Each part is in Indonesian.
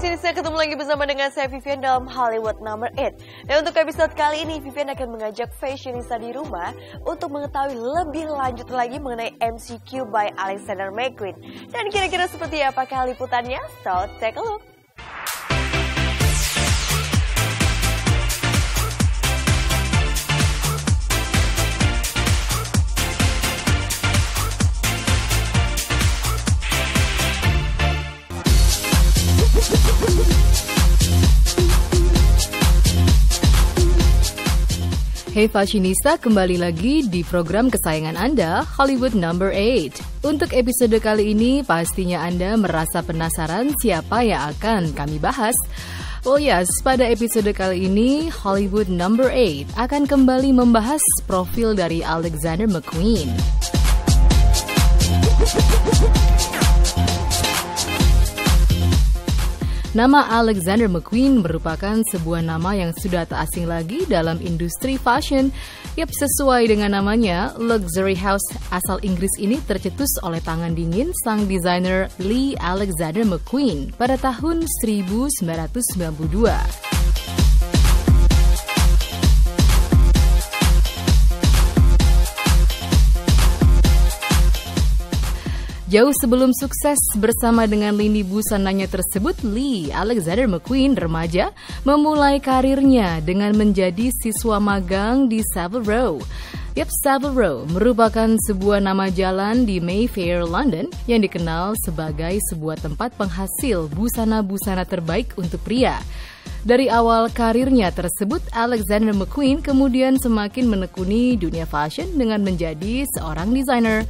Fashionista, ketemu lagi bersama dengan saya Vivian dalam Hollywood Number 8. Dan untuk episode kali ini, Vivian akan mengajak fashionista di rumah untuk mengetahui lebih lanjut lagi mengenai MCQ by Alexander McQueen. Dan kira-kira seperti apakah liputannya? So, take a look. Hey fashionista, kembali lagi di program kesayangan Anda, Hollywood Number 8. Untuk episode kali ini, pastinya Anda merasa penasaran siapa yang akan kami bahas. Oh yes, pada episode kali ini, Hollywood Number 8 akan kembali membahas profil dari Alexander McQueen. Nama Alexander McQueen merupakan sebuah nama yang sudah tak asing lagi dalam industri fashion. Yap, sesuai dengan namanya, luxury house asal Inggris ini tercetus oleh tangan dingin sang desainer Lee Alexander McQueen pada tahun 1992. Jauh sebelum sukses bersama dengan lini busananya tersebut, Lee Alexander McQueen remaja memulai karirnya dengan menjadi siswa magang di Savile Row. Yap, Savile Row merupakan sebuah nama jalan di Mayfair, London yang dikenal sebagai sebuah tempat penghasil busana-busana terbaik untuk pria. Dari awal karirnya tersebut, Alexander McQueen kemudian semakin menekuni dunia fashion dengan menjadi seorang desainer.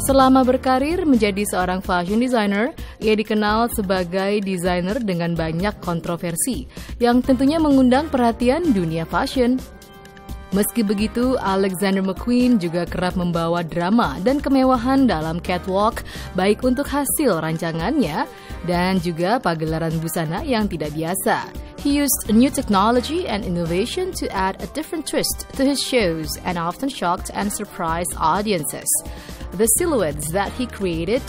Selama berkarir menjadi seorang fashion designer, ia dikenal sebagai desainer dengan banyak kontroversi yang tentunya mengundang perhatian dunia fashion. Meski begitu, Alexander McQueen juga kerap membawa drama dan kemewahan dalam catwalk, baik untuk hasil rancangannya dan juga pagelaran busana yang tidak biasa. He used new technology and innovation to add a different twist to his shows and often shocked and surprised audiences. The silhouettes that he created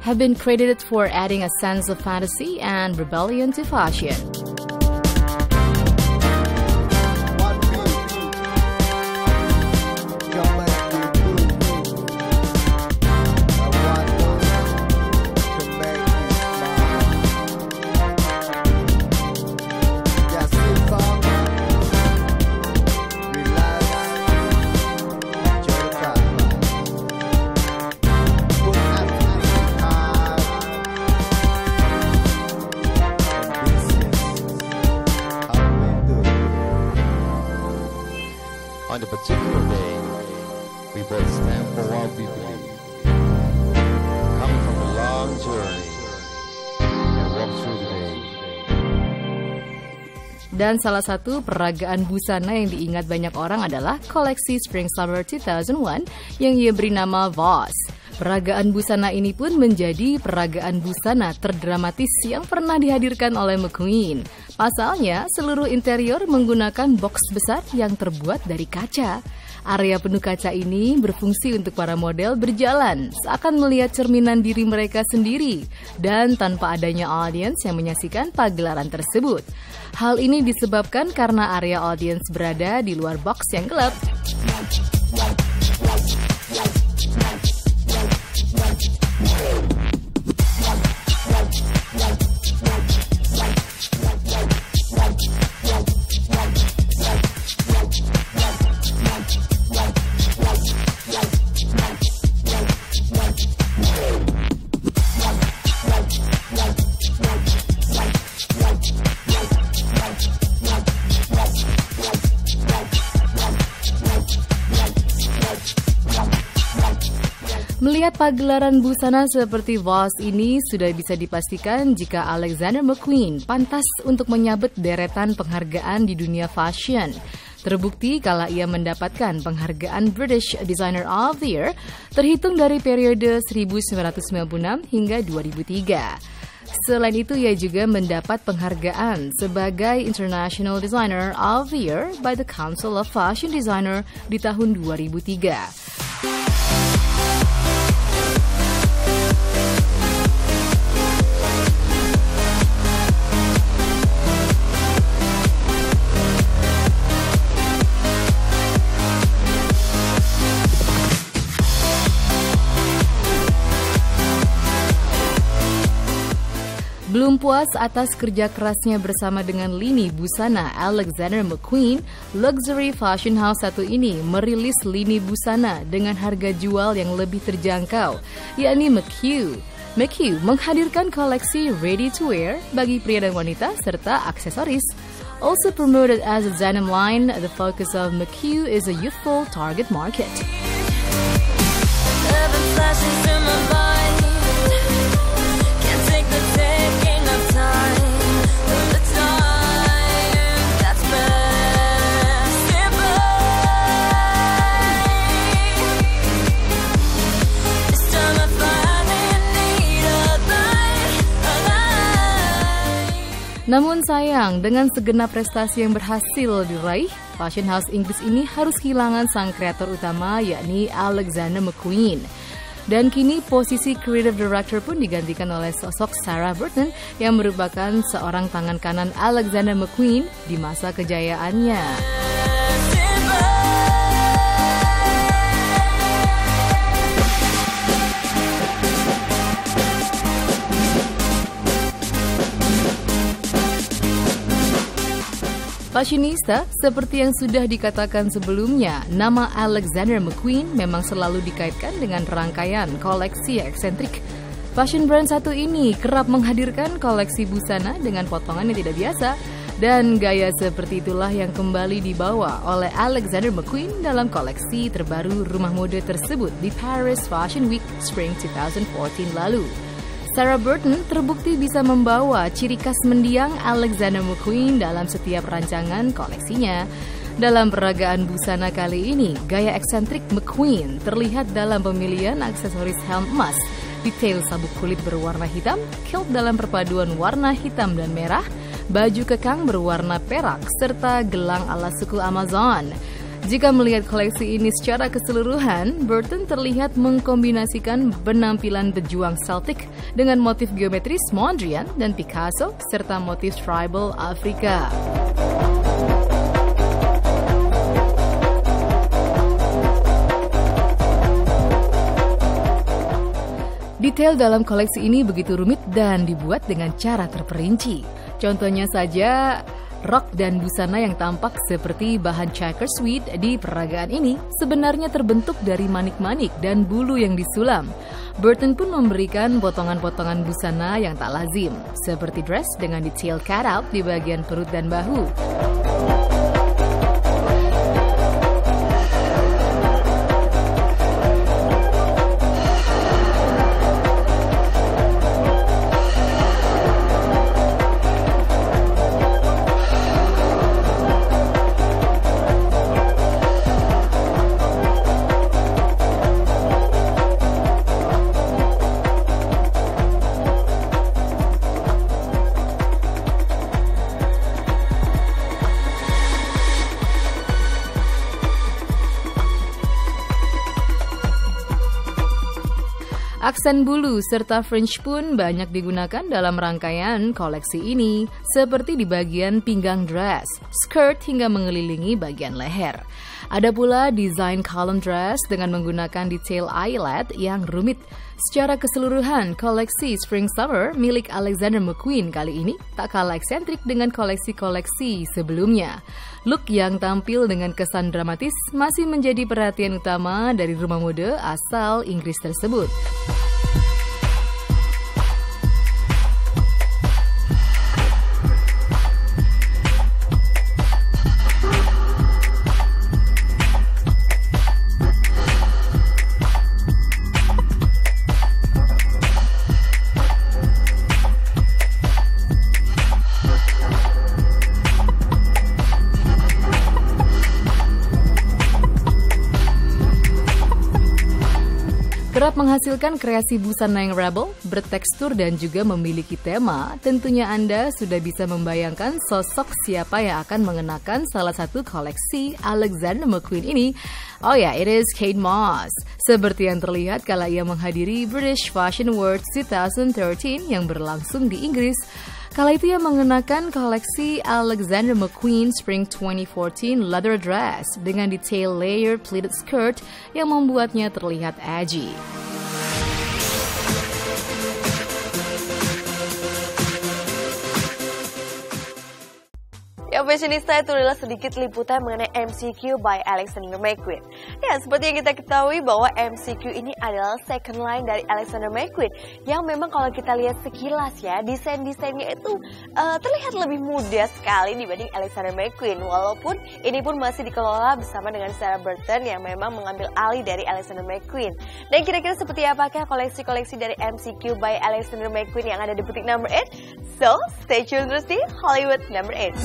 have been credited for adding a sense of fantasy and rebellion to fashion. On the particular day, we both stand for what we believe, coming from a long journey, and walk through the day. Dan salah satu peragaan busana yang diingat banyak orang adalah koleksi Spring Summer 2001 yang ia beri nama Voss. Peragaan busana ini pun menjadi peragaan busana terdramatis yang pernah dihadirkan oleh McQueen. Pasalnya, seluruh interior menggunakan box besar yang terbuat dari kaca. Area penuh kaca ini berfungsi untuk para model berjalan, seakan melihat cerminan diri mereka sendiri, dan tanpa adanya audiens yang menyaksikan pagelaran tersebut. Hal ini disebabkan karena area audiens berada di luar box yang gelap. Melihat pagelaran busana seperti VOS ini, sudah bisa dipastikan jika Alexander McQueen pantas untuk menyabet deretan penghargaan di dunia fashion. Terbukti kala ia mendapatkan penghargaan British Designer of the Year terhitung dari periode 1996 hingga 2003. Selain itu, ia juga mendapat penghargaan sebagai International Designer of the Year by the Council of Fashion Designer di tahun 2003. Belum puas atas kerja kerasnya bersama dengan lini busana Alexander McQueen, luxury fashion house satu ini merilis lini busana dengan harga jual yang lebih terjangkau, yakni McHugh. McHugh menghadirkan koleksi ready to wear bagi pria dan wanita serta aksesoris. Also promoted as a denim line, the focus of McHugh is a youthful target market. Namun sayang, dengan segenap prestasi yang berhasil diraih, fashion house Inggris ini harus kehilangan sang kreator utama, yakni Alexander McQueen. Dan kini posisi creative director pun digantikan oleh sosok Sarah Burton yang merupakan seorang tangan kanan Alexander McQueen di masa kejayaannya. Fashionista, seperti yang sudah dikatakan sebelumnya, nama Alexander McQueen memang selalu dikaitkan dengan rangkaian koleksi eksentrik. Fashion brand satu ini kerap menghadirkan koleksi busana dengan potongan yang tidak biasa, dan gaya seperti itulah yang kembali dibawa oleh Alexander McQueen dalam koleksi terbaru rumah mode tersebut di Paris Fashion Week Spring 2014 lalu. Sarah Burton terbukti bisa membawa ciri khas mendiang Alexander McQueen dalam setiap rancangan koleksinya. Dalam peragaan busana kali ini, gaya eksentrik McQueen terlihat dalam pemilihan aksesoris helm emas, detail sabuk kulit berwarna hitam, kilt dalam perpaduan warna hitam dan merah, baju kekang berwarna perak, serta gelang ala suku Amazon. Jika melihat koleksi ini secara keseluruhan, Burton terlihat mengkombinasikan penampilan pejuang Celtic dengan motif geometris Mondrian dan Picasso serta motif tribal Afrika. Detail dalam koleksi ini begitu rumit dan dibuat dengan cara terperinci. Contohnya saja, rok dan busana yang tampak seperti bahan checker suede di peragaan ini sebenarnya terbentuk dari manik-manik dan bulu yang disulam. Burton pun memberikan potongan-potongan busana yang tak lazim, seperti dress dengan detail cutout di bagian perut dan bahu. Aksen bulu serta fringe pun banyak digunakan dalam rangkaian koleksi ini, seperti di bagian pinggang dress, skirt hingga mengelilingi bagian leher. Ada pula desain column dress dengan menggunakan detail eyelet yang rumit. Secara keseluruhan, koleksi Spring Summer milik Alexander McQueen kali ini tak kalah eksentrik dengan koleksi-koleksi sebelumnya. Look yang tampil dengan kesan dramatis masih menjadi perhatian utama dari rumah mode asal Inggris tersebut. Kerap menghasilkan kreasi busana yang rebel, bertekstur dan juga memiliki tema, tentunya Anda sudah bisa membayangkan sosok siapa yang akan mengenakan salah satu koleksi Alexander McQueen ini. Oh ya, it is Kate Moss. Seperti yang terlihat kala ia menghadiri British Fashion Awards 2013 yang berlangsung di Inggris. Kala itu ia mengenakan koleksi Alexander McQueen Spring 2014 leather dress dengan detail layer pleated skirt yang membuatnya terlihat edgy. Ya, Fashionista, itu adalah sedikit liputan mengenai MCQ by Alexander McQueen. Ya, seperti yang kita ketahui bahwa MCQ ini adalah second line dari Alexander McQueen, yang memang kalau kita lihat sekilas ya, desain-desainnya itu terlihat lebih muda sekali dibanding Alexander McQueen, walaupun ini pun masih dikelola bersama dengan Sarah Burton yang memang mengambil alih dari Alexander McQueen. Dan kira-kira seperti apakah koleksi-koleksi dari MCQ by Alexander McQueen yang ada di butik number 8? So, stay tuned terus di Hollywood number 8.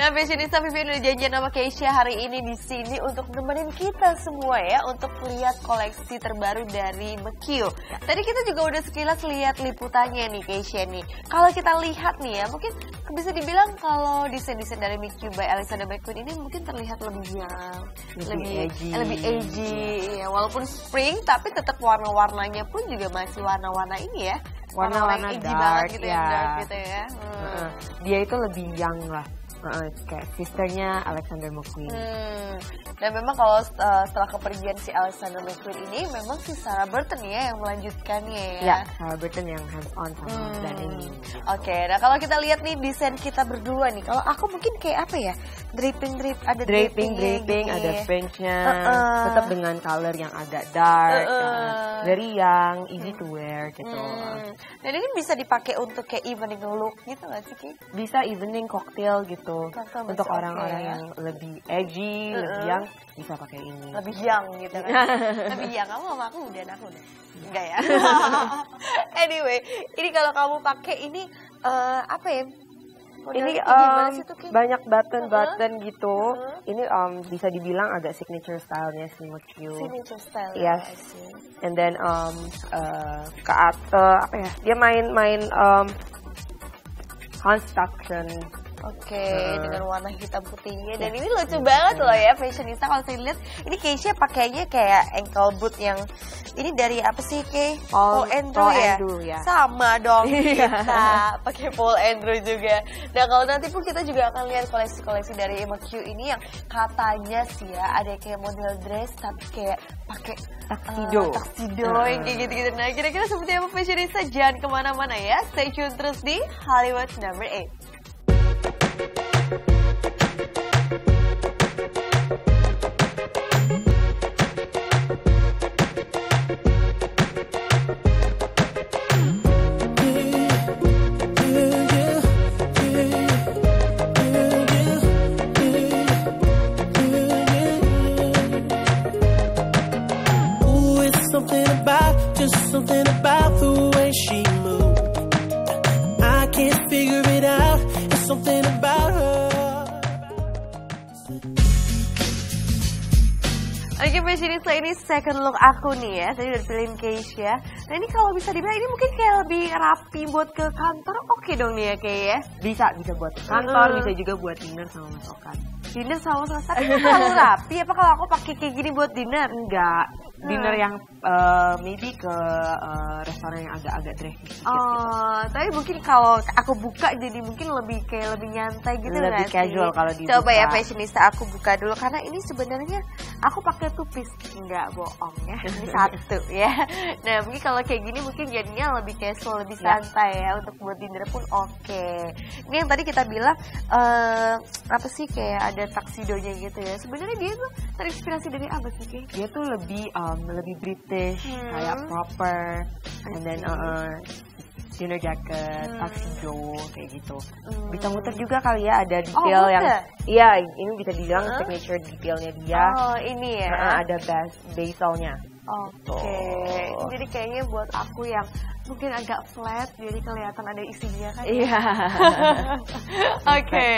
Nah, Fashionista, Vivian udah janjian sama Keisha hari ini di sini untuk nemenin kita semua ya, untuk lihat koleksi terbaru dari McQ. Tadi kita juga udah sekilas lihat liputannya nih, Keisha nih. Kalau kita lihat nih ya, mungkin bisa dibilang kalau desain-desain dari McQ by Alexander McQueen ini mungkin terlihat lebih young, lebih edgy ya, walaupun spring tapi tetap warna-warnanya pun juga masih warna-warna ini ya. Warna-warna dark gitu ya. Dark gitu ya. Dia itu lebih young lah. Kayak sisternya Alexander McQueen. Dan memang kalau setelah kepergian si Alexander McQueen ini, memang si Sarah Burton ya yang melanjutkannya ya. Ya, Sarah Burton yang hands on sama dan ini. Oke, nah kalau kita lihat nih desain kita berdua nih, kalau aku mungkin kayak apa ya, draping, ada draping, gitu ada ya. fringe-nya, tetap dengan color yang agak dark, very young, easy to wear gitu. Dan ini bisa dipakai untuk kayak evening look gitu nggak sih, Ki? Bisa evening cocktail gitu. Cocktail untuk masih orang-orang okay, yang lebih edgy, lebih young, bisa pakai ini. Lebih young gitu kan. Lebih young, kamu sama aku udah. Enggak ya. Anyway, ini kalau kamu pakai ini apa ya? Ini banyak button gitu. Ini bisa dibilang agak signature style-nya si McQ. Signature style. Yes. And then apa ya? Dia main construction. Oke, dengan warna hitam putihnya. Dan ini lucu banget loh ya, Fashionista. Kalau saya lihat, ini Keisha pakainya kayak ankle boot yang ini dari apa sih, Kay? Paul Andrew ya? Sama dong kita pakai Paul Andrew juga. Dan kalau nanti pun kita juga akan lihat koleksi-koleksi dari McQ ini yang katanya sih ya ada kayak model dress tapi kayak pakai tuxedo yang kayak gitu-gitu. Nah, kira-kira seperti apa, Fashionista? Jangan kemana-mana ya. Stay tune terus di Hollywood number 8. Something about the way she moved, I can't figure it out. It's something about her. Oke, Fashionista, ini second look aku nih ya. Tadi udah pilihin Keisha. Nah, ini kalau bisa dibilang ini mungkin kayak lebih rapi buat ke kantor. Oke dong nih ya, Kay ya. Bisa buat kantor, bisa juga buat dinner sama masakan. Dinner sama masakan itu terlalu rapi apa kalau aku pakai kayak gini buat dinner? Enggak. Dinner yang maybe ke restoran yang agak-agak dressy sedikit. Tapi mungkin kalau aku buka jadi mungkin lebih nyantai gitu nggak sih? Lebih casual kalau dibuka. Coba ya, Fashionista, aku buka dulu karena ini sebenarnya aku pakai tupis, nggak bohong ya. Ini satu ya. Nah, mungkin kalau kayak gini mungkin jadinya lebih casual, lebih santai ya untuk buat dinner pun oke. Ini yang tadi kita bilang apa sih kayak ada tuxedonya gitu ya. Sebenarnya dia tuh terinspirasi dari apa sih, Kay? Dia tuh lebih British, kayak proper, and then dinner jacket, tuxedo kayak gitu. Bisa muter juga kali ya, ada detail yang iya ini bisa dibilang signature detailnya dia. Oh ini ya. Ada bezelnya. Oke. Jadi kayaknya buat aku yang mungkin agak flat, jadi kelihatan ada isinya kan? Iya. Oke.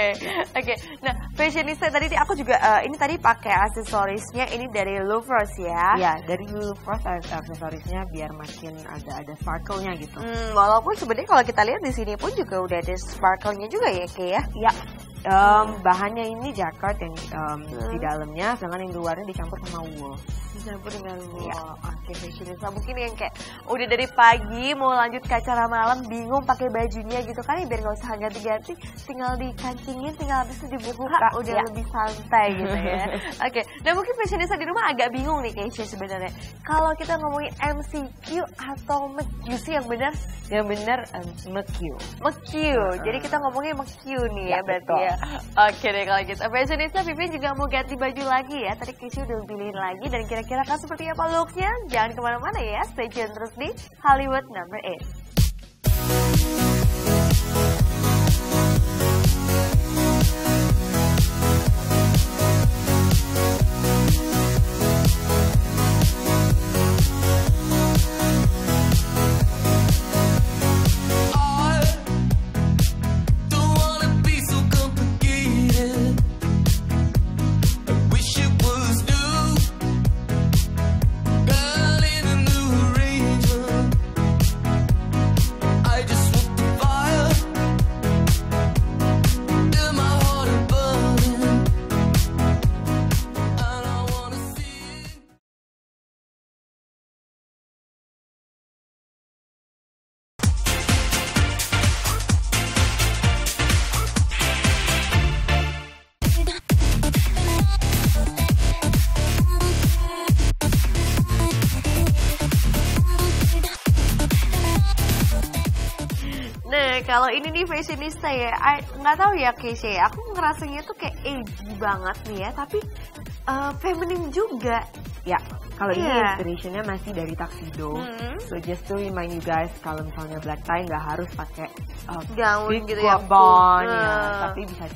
Nah, fashionista tadi aku juga ini tadi pakai aksesorisnya ini dari Louvers ya? Iya, dari Louvers aksesorisnya biar makin ada sparkle-nya gitu. Walaupun sebenarnya kalau kita lihat di sini pun juga udah ada sparkle-nya juga ya, Kay ya? Iya. Bahannya ini jaket yang di dalamnya, sedangkan yang di luarnya dicampur sama wool. Dicampur dengan wool. Oke, fashionista mungkin yang kayak udah dari pagi mau lanjut ke acara malam bingung pakai bajunya gitu kan ya, biar nggak usah ganti-ganti, tinggal dikancingin, tinggal habis itu dibuka udah lebih santai gitu ya. Oke, nah mungkin fashionista di rumah agak bingung nih kayaknya sebenarnya. Kalau kita ngomongin MCQ atau MQ sih yang benar? Yang benar MQ. MQ. Jadi kita ngomongin MQ nih ya berarti ya. Oke deh kalau gitu. Fashionista Vivian juga mau ganti baju lagi ya. Tadi Casey udah pilihin lagi dan kira-kira kan seperti apa looknya? Jangan kemana-mana ya. Stay tune terus di Hollywood Number 8. Kalau ini nih fashionista ya, nggak tahu ya Casey, aku ngerasanya tuh kayak edgy banget nih ya, tapi feminine juga. Ya, kalau ini inspirationnya masih dari tuxedo. So just to remind you guys, kalau misalnya black tie nggak harus pakai gaun gitu ya, tapi bisa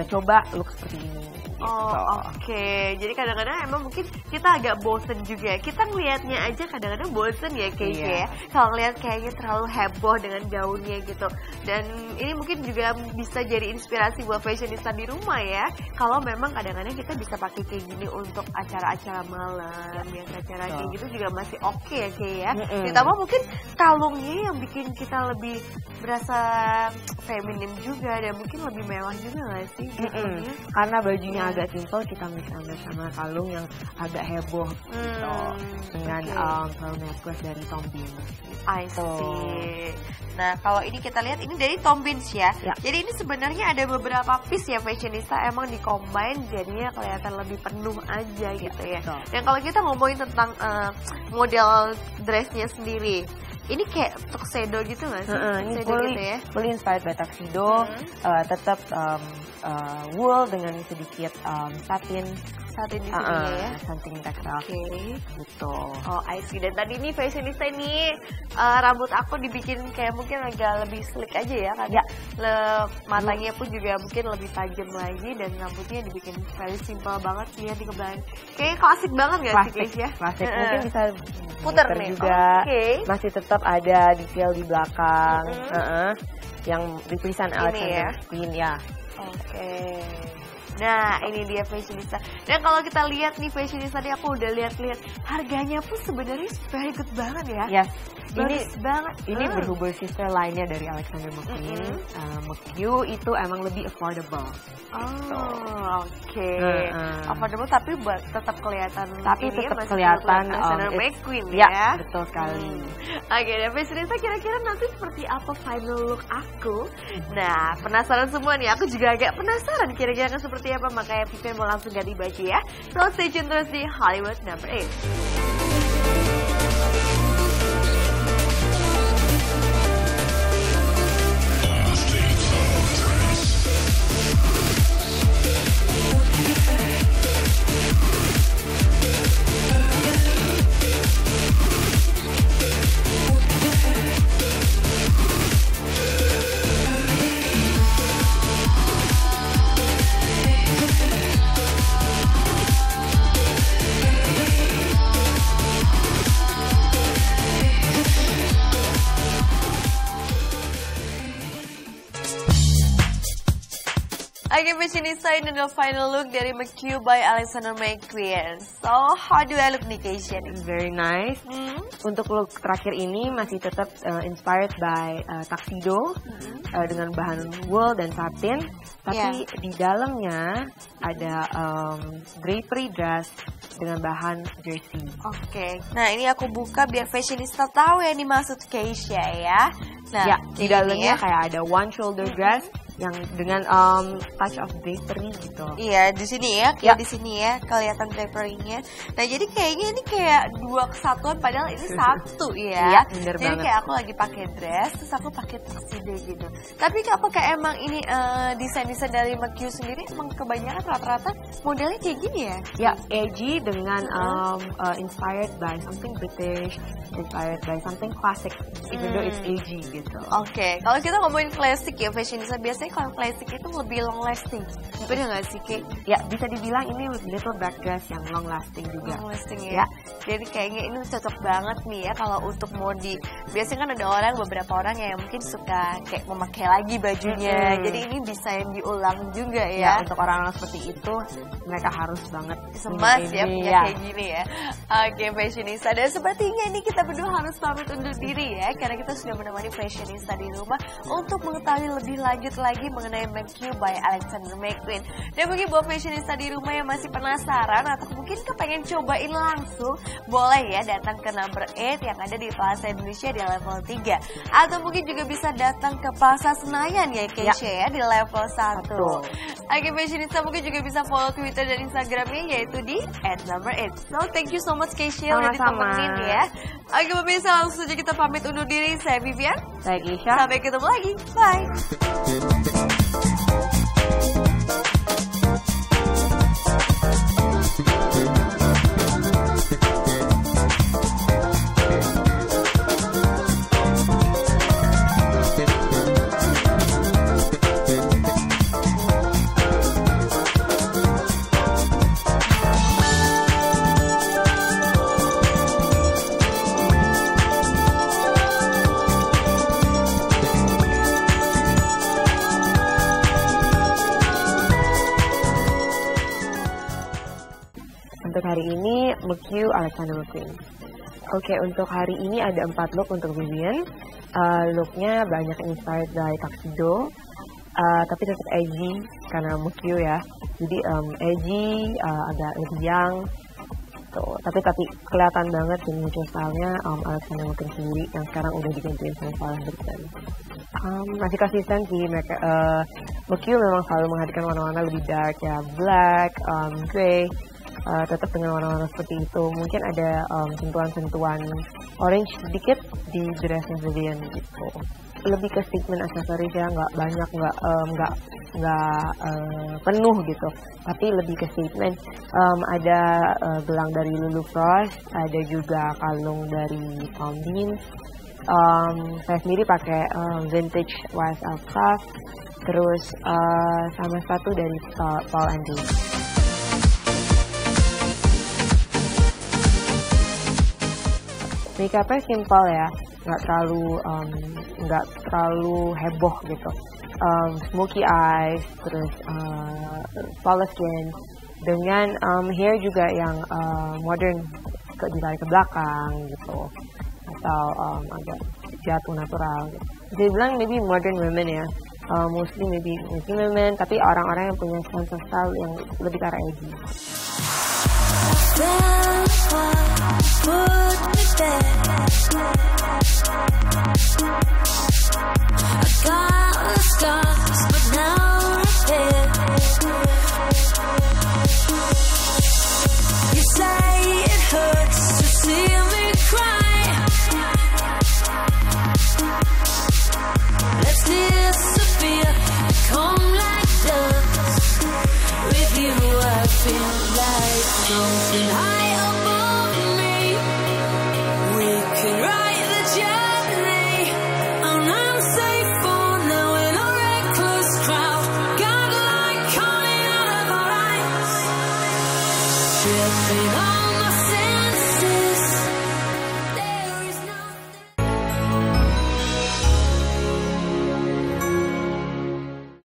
coba look seperti ini. Oke. Jadi kadang-kadang emang mungkin kita agak bosen juga. Kita ngelihatnya aja kadang-kadang bosen ya kayaknya ya. Kalau ngelihat kayaknya terlalu heboh dengan gaunnya gitu. Dan ini mungkin juga bisa jadi inspirasi buat fashionista di rumah ya. Kalau memang kadang-kadang kita bisa pakai kayak gini untuk acara-acara malam, yang acara kayak gitu juga masih oke ya kayak ya. Ditambah mungkin kalungnya yang bikin kita lebih berasa feminim juga dan mungkin lebih mewah juga nggak sih? Karena bajunya agak simple, kita ambil sama kalung yang agak heboh gitu, dengan pearl necklace dari Tom Beans. I see. Nah kalau ini kita lihat ini dari Tom Beans ya. Jadi ini sebenarnya ada beberapa piece ya fashionista emang di-combine jadinya kelihatan lebih penuh aja gitu ya. Dan kalau kita ngomongin tentang model dressnya sendiri, ini kayak tuxedo gitu nggak sih? Ini fully inspired by tuxedo, tetap wool dengan sedikit satin di sini ya. Satin tekstil. Gitu. Oh, I see. Dan tadi ini fashionista ini rambut aku dibikin kayak mungkin agak lebih slick aja ya kan? Matanya pun juga mungkin lebih tajam lagi dan rambutnya dibikin very simple banget sih ya, dikebalan. Kayak klasik banget nggak sih guys ya? Klasik. Mungkin bisa puter nih juga. Masih tetap ada detail di belakang. Yang tulisan Alexander McQueen ya. Nah ini dia fashionista. Dan kalau kita lihat nih fashionista nih, aku udah lihat-lihat harganya pun sebenarnya very good banget ya. Ini berhubung sister lainnya dari Alexander McQueen. McQ itu emang lebih affordable. Affordable tapi tetap kelihatan. Tapi tetap kelihatan Alexander McQueen ya. Betul sekali. Dan fashionista kira-kira nanti seperti apa final look aku? Nah penasaran semua nih. Aku juga agak penasaran kira-kira akan seperti apa, makanya Vivian mau langsung ganti baju ya. So stay tune terus di Hollywood Number 8. Oke, fashionista, ini adalah final look dari McQ by Alexander McQueen. So, how do I look nih, Keisha? Very nice. Untuk look terakhir ini masih tetap inspired by tuxedo dengan bahan wool dan satin. Tapi di dalamnya ada drapery dress dengan bahan jersey. Oke, nah ini aku buka biar fashionista tahu yang dimaksud Keisha ya. Nah, Ya, di dalamnya kayak ada one shoulder dress yang dengan touch of drapery gitu. Iya, di sini ya, kayak di sini ya, kelihatan drapery-nya. Nah, jadi kayaknya ini kayak dua kesatuan, padahal ini satu ya. Iya, bener jadi banget. kayak aku lagi pakai dress, terus aku pakai tuxedo gitu. Tapi apakah emang ini desain-desain dari McQ sendiri emang kebanyakan rata-rata modelnya kayak gini ya? Ya, edgy dengan inspired by something British, inspired by something classic, even though it's edgy gitu. Oke, kalau kita ngomongin klasik ya, fashionista biasanya kalau klasik itu lebih long lasting. Bener nggak sih, Kay? Ya, bisa dibilang ini little black dress yang long lasting juga. Long lasting ya. Jadi kayaknya ini cocok banget nih ya kalau untuk modi. Biasanya kan ada beberapa orang yang mungkin suka kayak memakai lagi bajunya. Jadi ini bisa yang diulang juga Ya, ya. untuk orang-orang seperti itu mereka harus banget Semas ya ini, punya kayak gini ya. Oke, fashionista. Dan sepertinya ini kita berdua harus pamit undur diri ya, karena kita sudah menemani fashionista di rumah untuk mengetahui lebih lanjut lagi mengenai McQ by Alexander McQueen. Dan mungkin buat fashionista di rumah yang masih penasaran atau mungkin kepengen cobain langsung, boleh ya datang ke number 8 yang ada di Plaza Indonesia di level 3. Atau mungkin juga bisa datang ke Pasar Senayan ya, Keisha ya, di level 1. Oke, fashionista, mungkin juga bisa follow Twitter dan Instagramnya yaitu di @number8. So, thank you so much Keisha udah Sama-sama. ditemenin ya. Oke, pemirsa, langsung saja kita pamit undur diri. Saya Vivian. Saya Keisha. Sampai ketemu lagi. Bye. Untuk hari ini McQ Alexander McQueen. Oke, untuk hari ini ada 4 look untuk Vivian. Looknya banyak inspired by tuxedo, tapi tetap edgy karena McQ ya. Jadi edgy, agak lebih young. Tuh, tapi kelihatan banget signature style-nya Alexander McQueen sendiri yang sekarang udah digantiin sama Farrah Brightman. Masih konsisten sih mereka. McQ memang selalu menghadirkan warna-warna lebih dark ya, black, grey. Tetap dengan warna-warna seperti itu. Mungkin ada sentuhan-sentuhan orange sedikit di dressnya Vivian gitu. Lebih ke statement aksesoris ya, nggak banyak, nggak penuh gitu. Tapi lebih ke statement. Ada gelang dari Lulu Frost, ada juga kalung dari Tom Bean. Saya sendiri pakai vintage YSL Craft, terus sama sepatu dari Paul Andrew. Makeupnya simple ya, nggak terlalu heboh gitu. Smoky eyes, terus flawless skin, dengan hair juga yang modern, ditarik ke belakang gitu, atau agak jatuh natural. Gitu. Jadi bilang maybe modern women ya, mostly maybe Muslim women, tapi orang-orang yang punya sense of style yang lebih ke arah edgy. Put me back. I got the scars, but now repair. You say it hurts to see me cry. Let's disappear, come like dust. With you, I feel like something high above me. We can ride the journey. I'm unsafe for now in a reckless crowd. Godlike calling out of our eyes. Tripping on